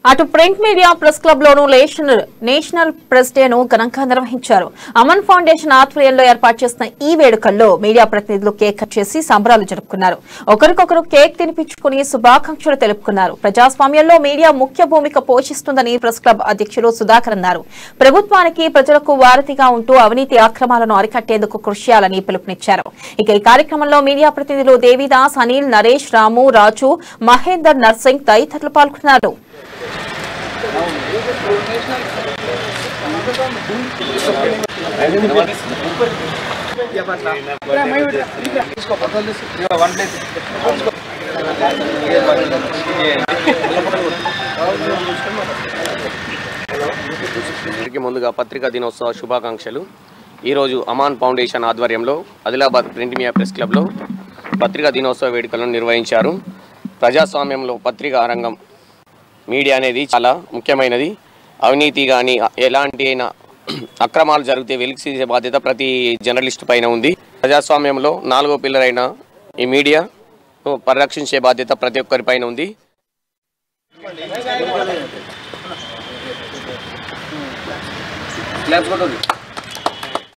అటు print media press club లోను national press డేను ఘనంగా నిర్వహించారు. అమన్ ఫౌండేషన్ ఆధ్వర్యంలో ఏర్పాటు చేసిన ఈ వేడుకల్లో మీడియా ప్రతినిధులు కేక్ కట్ చేసి సంబరాలు జరుపుకున్నారు. ఒకరికొకరు కేక్ తినిపించుకుని శుభాకాంక్షలు తెలుపుకున్నారు. ప్రజాస్వామ్యంలో మీడియా ముఖ్య భూమిక పోషిస్తుందని ప్రెస్ క్లబ్ అధ్యక్షులు సుధాకర్ అన్నారు. ప్రభుత్వానికి ప్రజలకు వారధిగా ఉంటూ అవినీతి అక్రమాలను అరికట్టేందుకు కృషి చేయాలని పిలుపునిచ్చారు. ఇక ఈ కార్యక్రమంలో మీడియా ప్రతినిధులు దేవిదాస్, అనిల్, నరేష్, రాము, రాజు, మహేందర్, నర్సింగ్ తదితరులు పాల్గొన్నారు. ముందుగా పత్రికా దినోత్సవ శుభాకాంక్షలు. ఈరోజు అమాన్ ఫౌండేషన్ ఆధ్వర్యంలో ఆదిలాబాద్ ప్రింట్ మీడియా ప్రెస్ క్లబ్లో పత్రికా దినోత్సవ వేడుకలను నిర్వహించారు. ప్రజాస్వామ్యంలో పత్రికా రంగం మీడియా అనేది చాలా ముఖ్యమైనది. అవినీతి కానీ ఎలాంటి అయినా అక్రమాలు జరిగితే వెలికితీసే బాధ్యత ప్రతి జర్నలిస్టు పైన ఉంది. ప్రజాస్వామ్యంలో 4వ పిల్లర్ అయిన ఈ మీడియా పరిరక్షించే బాధ్యత ప్రతి ఒక్కరి పైన ఉంది. క్లాస్ కొట్టండి.